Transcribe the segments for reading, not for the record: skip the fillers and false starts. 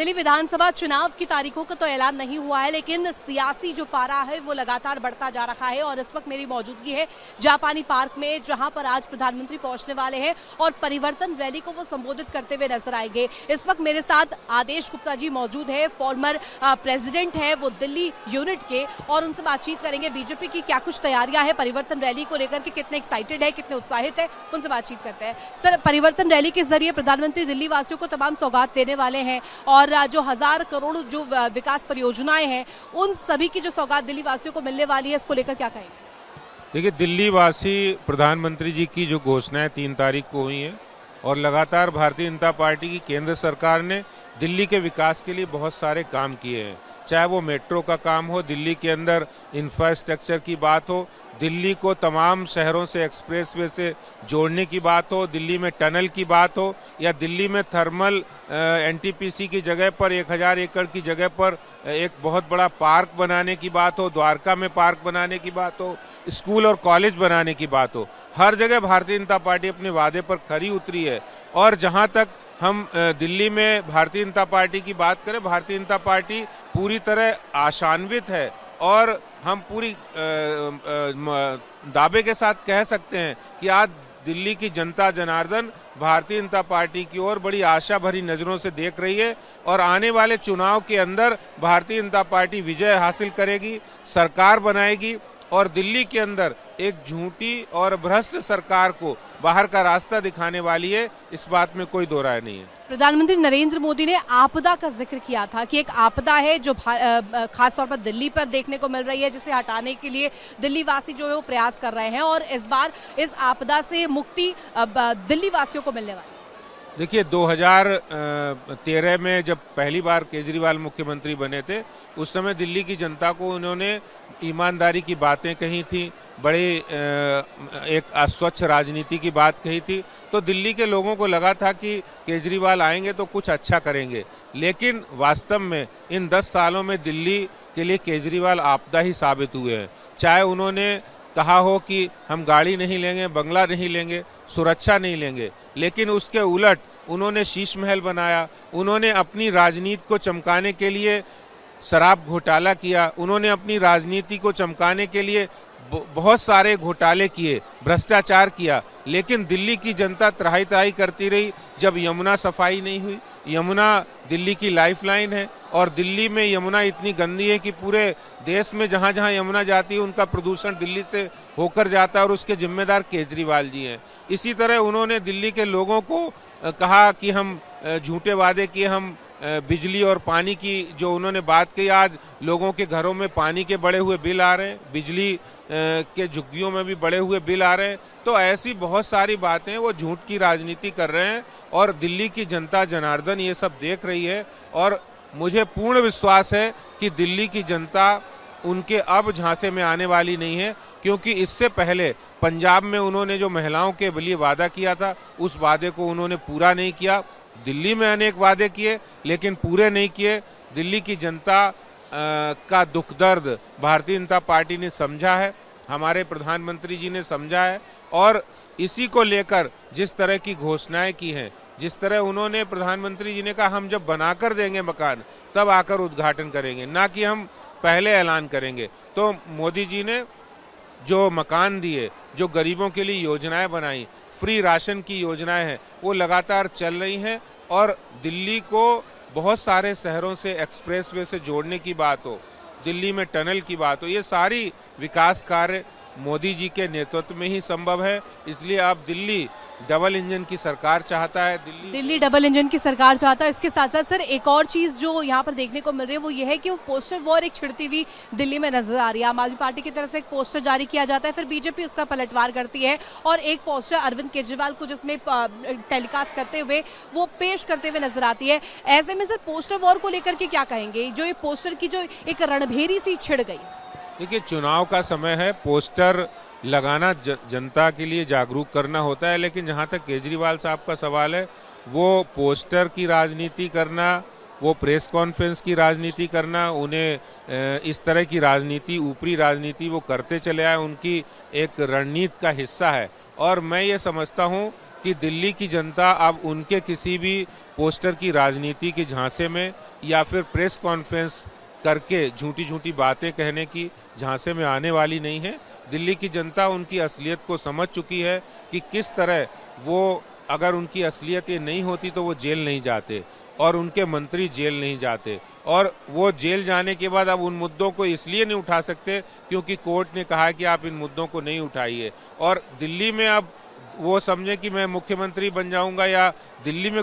दिल्ली विधानसभा चुनाव की तारीखों का तो ऐलान नहीं हुआ है, लेकिन सियासी जो पारा है वो लगातार बढ़ता जा रहा है। और इस वक्त मेरी मौजूदगी है जापानी पार्क में, जहां पर आज प्रधानमंत्री पहुंचने वाले हैं और परिवर्तन रैली को वो संबोधित करते हुए नजर आएंगे। इस वक्त मेरे साथ आदेश गुप्ता जी मौजूद है, फॉर्मर प्रेसिडेंट है वो दिल्ली यूनिट के, और उनसे बातचीत करेंगे बीजेपी की क्या कुछ तैयारियां हैं परिवर्तन रैली को लेकर के, कितने एक्साइटेड है, कितने उत्साहित है, उनसे बातचीत करते हैं। सर, परिवर्तन रैली के जरिए प्रधानमंत्री दिल्ली वासियों को तमाम सौगात देने वाले हैं और जो 1000 करोड़ जो विकास परियोजनाएं हैं उन सभी की जो सौगात दिल्ली वासियों को मिलने वाली है, इसको लेकर क्या कहेंगे? देखिए, दिल्ली वासी प्रधानमंत्री जी की जो घोषणाएं 3 तारीख को हुई हैं और लगातार भारतीय जनता पार्टी की केंद्र सरकार ने दिल्ली के विकास के लिए बहुत सारे काम किए हैं। चाहे वो मेट्रो का काम हो, दिल्ली के अंदर इंफ्रास्ट्रक्चर की बात हो, दिल्ली को तमाम शहरों से एक्सप्रेसवे से जोड़ने की बात हो, दिल्ली में टनल की बात हो, या दिल्ली में थर्मल एनटीपीसी की जगह पर 1000 एकड़ की जगह पर एक बहुत बड़ा पार्क बनाने की बात हो, द्वारका में पार्क बनाने की बात हो, स्कूल और कॉलेज बनाने की बात हो। हर जगह भारतीय जनता पार्टी अपने वादे पर खरी उतरी है। और जहां तक हम दिल्ली में भारतीय जनता पार्टी की बात करें, भारतीय जनता पार्टी पूरी तरह आशान्वित है और हम पूरी दावे के साथ कह सकते हैं कि आज दिल्ली की जनता जनार्दन भारतीय जनता पार्टी की ओर बड़ी आशा भरी नज़रों से देख रही है और आने वाले चुनाव के अंदर भारतीय जनता पार्टी विजय हासिल करेगी, सरकार बनाएगी और दिल्ली के अंदर एक झूठी और भ्रष्ट सरकार को बाहर का रास्ता दिखाने वाली है। इस बात में कोई दो राय नहीं है। प्रधानमंत्री नरेंद्र मोदी ने आपदा का जिक्र किया था कि एक आपदा है जो खासतौर पर दिल्ली पर देखने को मिल रही है, जिसे हटाने के लिए दिल्ली वासी जो है वो प्रयास कर रहे हैं और इस बार इस आपदा से मुक्ति दिल्ली वासियों को मिलने वाली है। देखिए, 2013 में जब पहली बार केजरीवाल मुख्यमंत्री बने थे, उस समय दिल्ली की जनता को उन्होंने ईमानदारी की बातें कही थी, बड़े एक अस्वच्छ राजनीति की बात कही थी। तो दिल्ली के लोगों को लगा था कि केजरीवाल आएंगे तो कुछ अच्छा करेंगे, लेकिन वास्तव में इन 10 सालों में दिल्ली के लिए केजरीवाल आपदा ही साबित हुए हैं। चाहे उन्होंने कहा हो कि हम गाड़ी नहीं लेंगे, बंगला नहीं लेंगे, सुरक्षा नहीं लेंगे, लेकिन उसके उलट उन्होंने शीश महल बनाया, उन्होंने अपनी राजनीति को चमकाने के लिए शराब घोटाला किया, उन्होंने अपनी राजनीति को चमकाने के लिए बहुत सारे घोटाले किए, भ्रष्टाचार किया, लेकिन दिल्ली की जनता त्राही त्राही करती रही जब यमुना सफाई नहीं हुई। यमुना दिल्ली की लाइफलाइन है और दिल्ली में यमुना इतनी गंदी है कि पूरे देश में जहाँ जहाँ यमुना जाती है उनका प्रदूषण दिल्ली से होकर जाता है और उसके जिम्मेदार केजरीवाल जी हैं। इसी तरह उन्होंने दिल्ली के लोगों को कहा कि हम झूठे वादे किए, हम बिजली और पानी की जो उन्होंने बात कही, आज लोगों के घरों में पानी के बढ़े हुए बिल आ रहे हैं, बिजली के झुग्गियों में भी बढ़े हुए बिल आ रहे हैं। तो ऐसी बहुत सारी बातें वो झूठ की राजनीति कर रहे हैं और दिल्ली की जनता जनार्दन ये सब देख रही है। और मुझे पूर्ण विश्वास है कि दिल्ली की जनता उनके अब झांसे में आने वाली नहीं है, क्योंकि इससे पहले पंजाब में उन्होंने जो महिलाओं के लिए वादा किया था, उस वादे को उन्होंने पूरा नहीं किया। दिल्ली में अनेक वादे किए लेकिन पूरे नहीं किए। दिल्ली की जनता का दुख दर्द भारतीय जनता पार्टी ने समझा है, हमारे प्रधानमंत्री जी ने समझा है और इसी को लेकर जिस तरह की घोषणाएं की हैं, जिस तरह उन्होंने प्रधानमंत्री जी ने कहा हम जब बनाकर देंगे मकान तब आकर उद्घाटन करेंगे, ना कि हम पहले ऐलान करेंगे। तो मोदी जी ने जो मकान दिए, जो गरीबों के लिए योजनाएं बनाई, फ्री राशन की योजनाएं हैं, वो लगातार चल रही हैं और दिल्ली को बहुत सारे शहरों से एक्सप्रेसवे से जोड़ने की बात हो, दिल्ली में टनल की बात हो, ये सारी विकास कार्य मोदी जी के नेतृत्व में ही संभव है। इसलिए अब दिल्ली डबल इंजन की सरकार चाहता है। दिल्ली डबल इंजन की सरकार चाहता है। इसके साथ साथ सर एक और चीज जो यहाँ पर देखने को मिल रही है वो ये है कि वो पोस्टर वॉर एक छिड़ती हुई दिल्ली में नजर आ रही है। आम आदमी पार्टी की तरफ से एक पोस्टर जारी किया जाता है, फिर बीजेपी उसका पलटवार करती है और एक पोस्टर अरविंद केजरीवाल को जिसमें टेलीकास्ट करते हुए वो पेश करते हुए नजर आती है। ऐसे में सर पोस्टर वॉर को लेकर के क्या कहेंगे, जो ये पोस्टर की जो एक रणभेरी सी छिड़ गई? देखिए, चुनाव का समय है, पोस्टर लगाना जनता के लिए जागरूक करना होता है, लेकिन जहां तक केजरीवाल साहब का सवाल है, वो पोस्टर की राजनीति करना वो प्रेस कॉन्फ्रेंस की राजनीति करना, उन्हें इस तरह की राजनीति, ऊपरी राजनीति वो करते चले आए, उनकी एक रणनीति का हिस्सा है। और मैं ये समझता हूँ कि दिल्ली की जनता अब उनके किसी भी पोस्टर की राजनीति के झांसे में या फिर प्रेस कॉन्फ्रेंस करके झूठी झूठी बातें कहने की झांसे में आने वाली नहीं है। दिल्ली की जनता उनकी असलियत को समझ चुकी है कि किस तरह वो, अगर उनकी असलियत ये नहीं होती तो वो जेल नहीं जाते और उनके मंत्री जेल नहीं जाते, और वो जेल जाने के बाद अब उन मुद्दों को इसलिए नहीं उठा सकते क्योंकि कोर्ट ने कहा कि आप इन मुद्दों को नहीं उठाइए। और दिल्ली में अब वो समझे कि मैं मुख्यमंत्री बन जाऊंगा, या दिल्ली में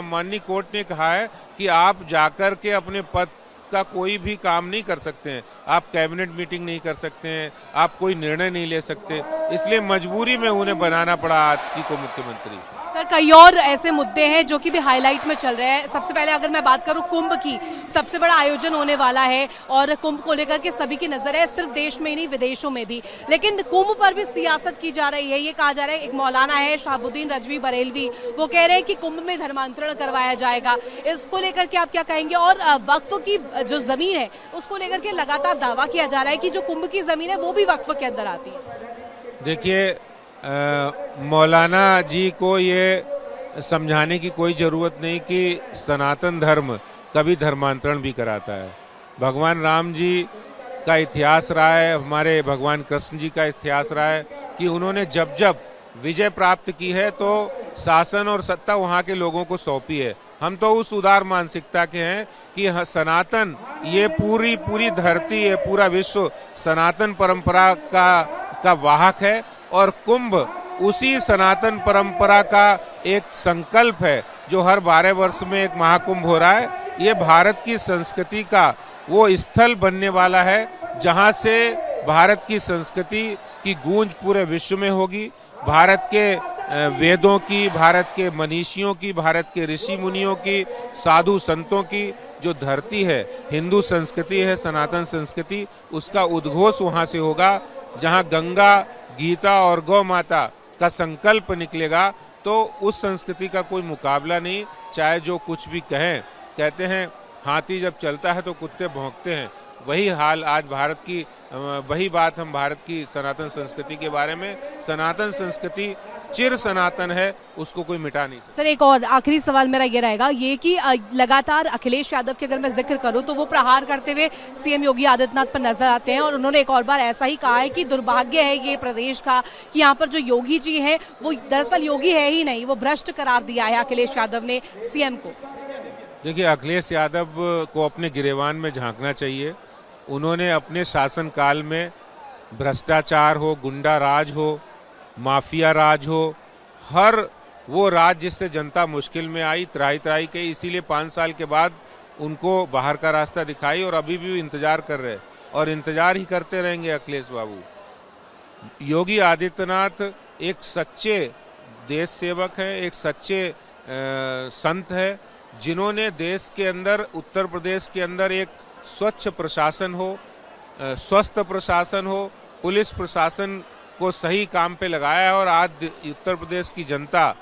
माननीय कोर्ट ने कहा है कि आप जाकर के अपने पद का कोई भी काम नहीं कर सकते हैं, आप कैबिनेट मीटिंग नहीं कर सकते हैं, आप कोई निर्णय नहीं ले सकते, इसलिए मजबूरी में उन्हें बनाना पड़ा आरसी को मुख्यमंत्री। सर, कई और ऐसे मुद्दे हैं जो कि भी हाईलाइट में चल रहे हैं। सबसे पहले अगर मैं बात करूं कुंभ की, सबसे बड़ा आयोजन होने वाला है और कुंभ को लेकर के सभी की नजर है, सिर्फ देश में ही नहीं विदेशों में भी। लेकिन कुंभ पर भी सियासत की जा रही है। ये कहा जा रहा है, एक मौलाना है शहाबुद्दीन रजवी बरेलवी, वो कह रहे हैं कि कुंभ में धर्मांतरण करवाया जाएगा। इसको लेकर के आप क्या कहेंगे? और वक्फ की जो जमीन है उसको लेकर के लगातार दावा किया जा रहा है कि जो कुंभ की जमीन है वो भी वक्फ के अंदर आती है। देखिए, मौलाना जी को ये समझाने की कोई ज़रूरत नहीं कि सनातन धर्म कभी धर्मांतरण भी कराता है। भगवान राम जी का इतिहास रहा है, हमारे भगवान कृष्ण जी का इतिहास रहा है कि उन्होंने जब जब विजय प्राप्त की है तो शासन और सत्ता वहाँ के लोगों को सौंपी है। हम तो उस उदार मानसिकता के हैं कि सनातन, ये पूरी धरती, ये पूरा विश्व सनातन परंपरा का वाहक है, और कुंभ उसी सनातन परंपरा का एक संकल्प है जो हर 12 वर्ष में एक महाकुंभ हो रहा है। ये भारत की संस्कृति का वो स्थल बनने वाला है जहां से भारत की संस्कृति की गूंज पूरे विश्व में होगी। भारत के वेदों की, भारत के मनीषियों की, भारत के ऋषि मुनियों की, साधु संतों की जो धरती है, हिंदू संस्कृति है, सनातन संस्कृति, उसका उद्घोष वहाँ से होगा। जहाँ गंगा, गीता और गौ माता का संकल्प निकलेगा तो उस संस्कृति का कोई मुकाबला नहीं। चाहे जो कुछ भी कहें, कहते हैं हाथी जब चलता है तो कुत्ते भौंकते हैं, वही हाल आज भारत की, वही बात हम भारत की सनातन संस्कृति के बारे में। सनातन संस्कृति चिर सनातन है, उसको कोई मिटा नहीं सकता। सर, एक और आखिरी सवाल मेरा ये रहेगा, ये कि लगातार अखिलेश यादव की अगर मैं जिक्र करूं तो वो प्रहार करते हुए सीएम योगी आदित्यनाथ पर नजर आते हैं, और उन्होंने एक और बार ऐसा ही कहा है कि दुर्भाग्य है ये प्रदेश का कि यहाँ पर जो योगी जी हैं वो दरअसल योगी है ही नहीं, वो भ्रष्ट करार दिया है अखिलेश यादव ने सीएम को। देखिए, अखिलेश यादव को अपने गिरेबान में झांकना चाहिए। उन्होंने अपने शासनकाल में भ्रष्टाचार हो, गुंडा राज हो, माफिया राज हो, हर वो राज जिससे जनता मुश्किल में आई, त्राही के, इसीलिए 5 साल के बाद उनको बाहर का रास्ता दिखाई, और अभी भी इंतजार कर रहे और इंतजार ही करते रहेंगे अखिलेश बाबू। योगी आदित्यनाथ एक सच्चे देश सेवक है, एक सच्चे संत है, जिन्होंने देश के अंदर, उत्तर प्रदेश के अंदर एक स्वच्छ प्रशासन हो, स्वस्थ प्रशासन हो, पुलिस प्रशासन को सही काम पे लगाया है। और आज उत्तर प्रदेश की जनता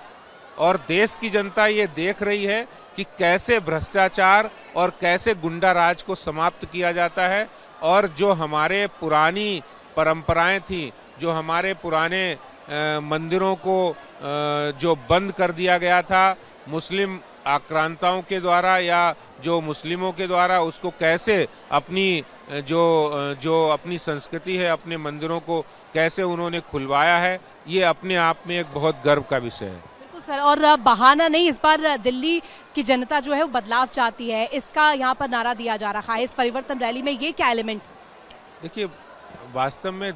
और देश की जनता ये देख रही है कि कैसे भ्रष्टाचार और कैसे गुंडा राज को समाप्त किया जाता है, और जो हमारे पुरानी परंपराएं थी, जो हमारे पुराने मंदिरों को जो बंद कर दिया गया था मुस्लिम आक्रांताओं के द्वारा या जो मुस्लिमों के द्वारा, उसको कैसे अपनी जो अपनी संस्कृति है, अपने मंदिरों को कैसे उन्होंने खुलवाया है, ये अपने आप में एक बहुत गर्व का विषय है। बिल्कुल सर, और बहाना नहीं, इस बार दिल्ली की जनता जो है वो बदलाव चाहती है, इसका यहाँ पर नारा दिया जा रहा है इस परिवर्तन रैली में। ये क्या एलिमेंट? देखिए, वास्तव में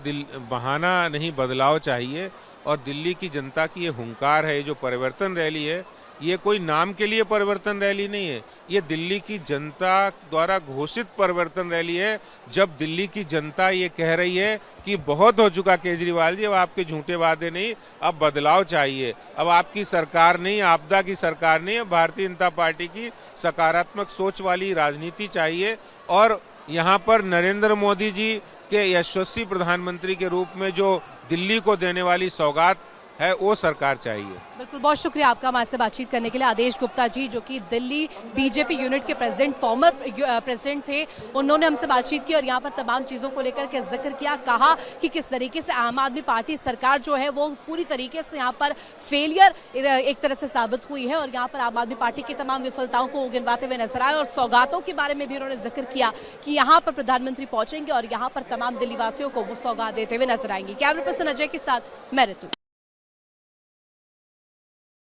बहाना नहीं, बदलाव चाहिए, और दिल्ली की जनता की ये हुंकार है। ये जो परिवर्तन रैली है, ये कोई नाम के लिए परिवर्तन रैली नहीं है, ये दिल्ली की जनता द्वारा घोषित परिवर्तन रैली है। जब दिल्ली की जनता ये कह रही है कि बहुत हो चुका केजरीवाल जी, अब आपके झूठे वादे नहीं, अब बदलाव चाहिए, अब आपकी सरकार नहीं, आपदा की सरकार नहीं, अब भारतीय जनता पार्टी की सकारात्मक सोच वाली राजनीति चाहिए। और यहाँ पर नरेंद्र मोदी जी के यशस्वी प्रधानमंत्री के रूप में जो दिल्ली को देने वाली सौगात है वो सरकार चाहिए। बिल्कुल, बहुत शुक्रिया आपका हमारे से बातचीत करने के लिए। आदेश गुप्ता जी जो कि दिल्ली बीजेपी यूनिट के प्रेसिडेंट, फॉर्मर प्रेसिडेंट थे, उन्होंने हमसे बातचीत की और यहाँ पर तमाम चीज़ों को लेकर के जिक्र किया, कहा कि किस तरीके से आम आदमी पार्टी सरकार जो है वो पूरी तरीके से यहाँ पर फेलियर एक तरह से साबित हुई है और यहाँ पर आम आदमी पार्टी की तमाम विफलताओं को गिनवाते हुए नजर आए और सौगातों के बारे में भी उन्होंने जिक्र किया कि यहाँ पर प्रधानमंत्री पहुंचेंगे और यहाँ पर तमाम दिल्ली वासियों को वो सौगात देते हुए नजर आएंगे। कैमरा पर्सन अजय के साथ मैं ऋतु।